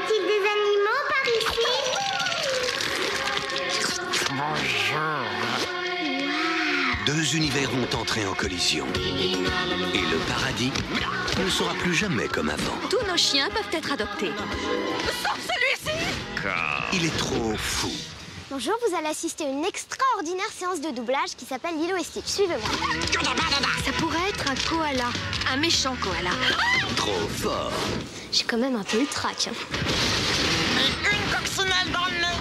a-t-il des animaux par ici? Bonjour. Deux univers vont entrer en collision. Et le paradis ne sera plus jamais comme avant. Tous nos chiens peuvent être adoptés. Sauf celui-ci! Il est trop fou. Bonjour, vous allez assister à une extraordinaire séance de doublage qui s'appelle Lilo et Stitch. Suivez-moi. Ça pourrait être un koala. Un méchant koala. Trop fort. J'ai quand même un peu le trac. Une coccinelle dans le nez.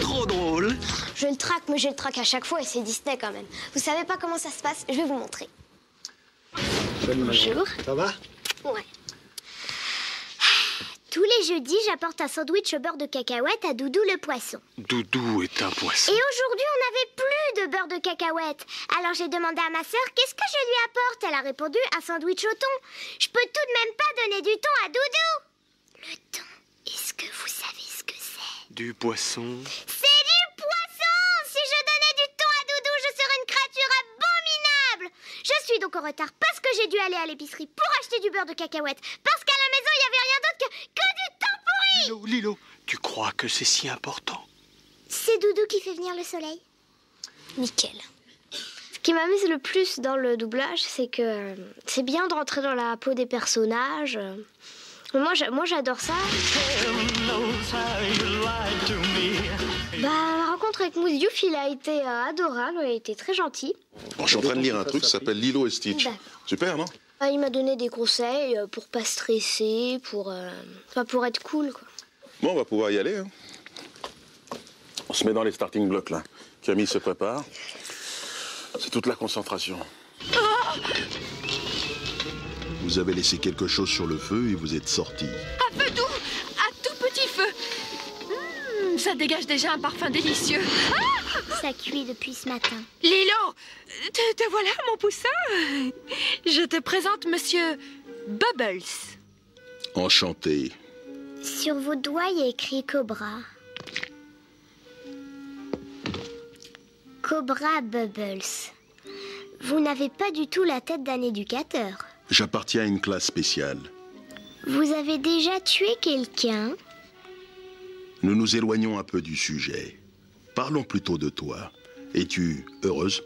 Trop drôle. Je le traque, mais je le traque à chaque fois et c'est Disney quand même. Vous savez pas comment ça se passe? Je vais vous montrer. Bonjour. Ça va? Ouais. Tous les jeudis, j'apporte un sandwich au beurre de cacahuète à Doudou le poisson. Doudou est un poisson. Et aujourd'hui, on n'avait plus de beurre de cacahuète. Alors j'ai demandé à ma sœur qu'est-ce que je lui apporte. Elle a répondu un sandwich au thon. Je peux tout de même pas donner du thon à Doudou. Le thon, est-ce que vous savez ce que c'est? Du poisson. C'est du poisson! Si je donnais du thon à Doudou, je serais une créature abominable. Je suis donc en retard parce que j'ai dû aller à l'épicerie pour acheter du beurre de cacahuète. Parce qu'à la maison, il n'y avait rien d'autre que du thon pourri. Lilo, tu crois que c'est si important? C'est Doudou qui fait venir le soleil. Nickel. Ce qui m'amuse le plus dans le doublage, c'est que c'est bien de rentrer dans la peau des personnages. Moi j'adore ça. Ma rencontre avec Mousse Diouf, il a été adorable, il a été très gentil. Bon, je suis en train de lire un truc qui s'appelle Lilo et Stitch. D'accord. Super, non? Il m'a donné des conseils pour pas stresser, pour être cool, quoi. Bon, on va pouvoir y aller. Hein. On se met dans les starting blocks, là. Camille se prépare. C'est toute la concentration. Vous avez laissé quelque chose sur le feu et vous êtes sorti. À feu doux! À tout petit feu! Ça dégage déjà un parfum délicieux. Ça cuit depuis ce matin. Lilo! Te voilà, mon poussin! Je te présente Monsieur Bubbles. Enchanté. Sur vos doigts, il y a écrit Cobra. Cobra Bubbles. Vous n'avez pas du tout la tête d'un éducateur. J'appartiens à une classe spéciale. Vous avez déjà tué quelqu'un? Nous nous éloignons un peu du sujet. Parlons plutôt de toi. Es-tu heureuse?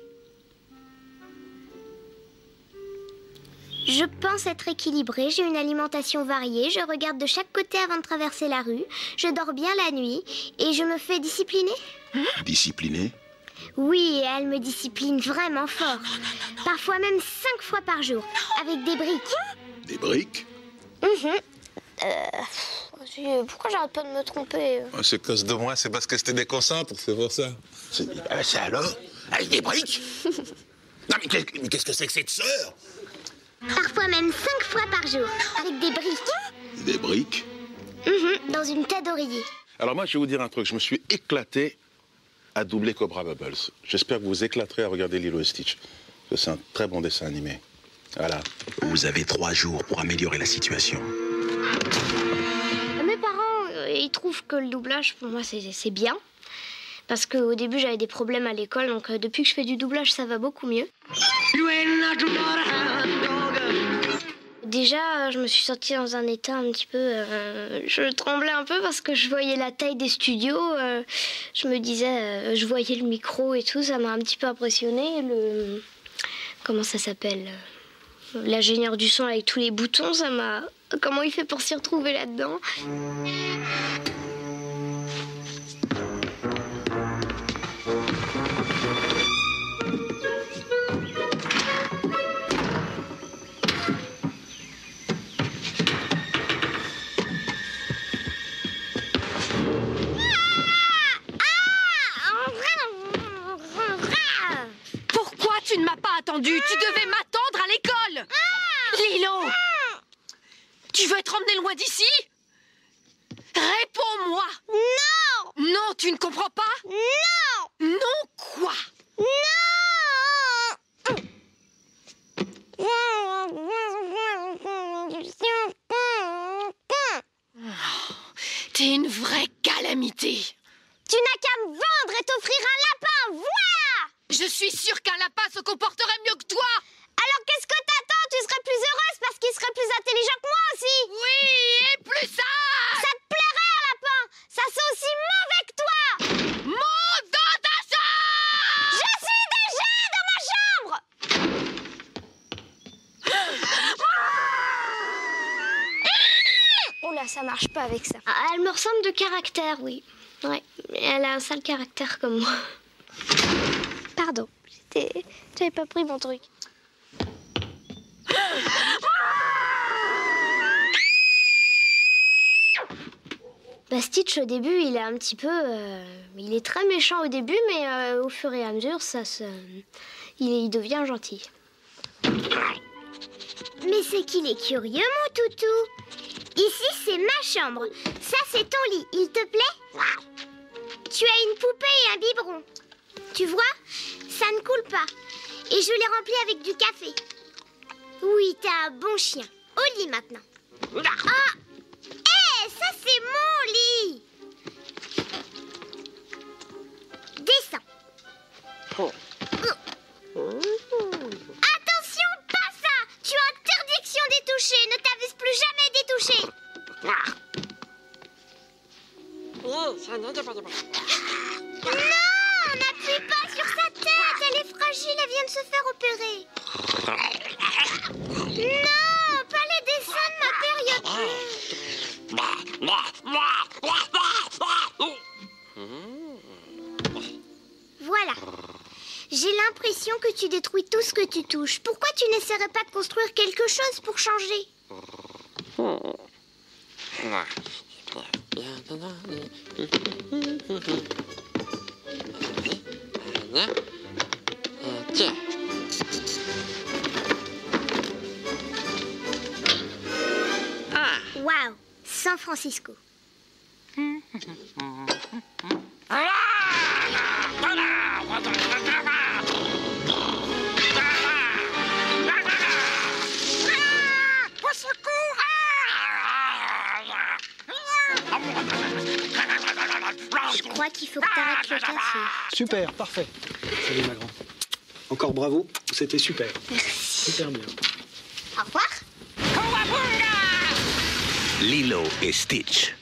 Je pense être équilibrée, j'ai une alimentation variée, je regarde de chaque côté avant de traverser la rue, je dors bien la nuit et je me fais discipliner. Discipliné? Oui, elle me discipline vraiment fort. Parfois même 5 fois par jour, avec des briques. Des briques? Pourquoi j'arrête pas de me tromper? C'est cause de moi, c'est parce que je te déconcentre, c'est pour ça. C'est alors? Avec des briques? Non, mais qu'est-ce que c'est que cette sœur? Parfois même 5 fois par jour, avec des briques. Des briques? Dans une tête d'oreiller. Alors moi, je vais vous dire un truc. Je me suis éclaté à doubler Cobra Bubbles. J'espère que vous vous éclaterez à regarder Lilo et Stitch. Parce que c'est un très bon dessin animé. Voilà. Vous avez 3 jours pour améliorer la situation. Mes parents, ils trouvent que le doublage, pour moi, c'est bien. Parce qu'au début, j'avais des problèmes à l'école, donc depuis que je fais du doublage, ça va beaucoup mieux. Déjà, je me suis sentie dans un état un petit peu... je tremblais un peu parce que je voyais la taille des studios. Je me disais, je voyais le micro et tout, ça m'a un petit peu impressionnée. Comment ça s'appelle? L'ingénieur du son avec tous les boutons, ça m'a... Comment il fait pour s'y retrouver là-dedans? Pourquoi tu ne m'as pas attendu? Tu devais m'attendre à l'école! Lilo! Tu veux être emmené loin d'ici? Réponds-moi! Non! Non, tu ne comprends pas? Non! Non quoi? T'es une vraie calamité. Tu n'as qu'à me vendre et t'offrir un lapin, voilà! Je suis sûre qu'un lapin se comporterait mieux que toi. Alors qu'est-ce que t'attends? Tu serais plus heureuse parce qu'il serait plus ça marche pas avec ça. Ah, elle me ressemble de caractère, oui. Ouais, elle a un sale caractère comme moi. Pardon, j'avais pas pris mon truc. Bah, Stitch, au début, il est un petit peu... il est très méchant au début, mais au fur et à mesure, il devient gentil. Mais c'est qu'il est curieux, mon toutou. Ici, c'est ma chambre. Ça, c'est ton lit. Il te plaît? Tu as une poupée et un biberon. Tu vois? Ça ne coule pas. Et je l'ai rempli avec du café. Oui, t'as un bon chien. Au lit, maintenant. Ah! Hé, ça, c'est mon lit. Descends. Attention, pas ça! Tu as interdiction d'y toucher. Ne t'avise plus jamais d'y toucher. Non, n'appuie pas sur sa tête. Elle est fragile, elle vient de se faire opérer. Non, pas les dessins de ma période. Voilà. J'ai l'impression que tu détruis tout ce que tu touches. Pourquoi tu n'essaierais pas de construire quelque chose pour changer? Waouh, San Francisco. Je crois qu'il faut que t'arrêtes le café. Super, parfait. Salut ma grande. Encore bravo, c'était super. Merci. Super bien. Au revoir. Lilo et Stitch.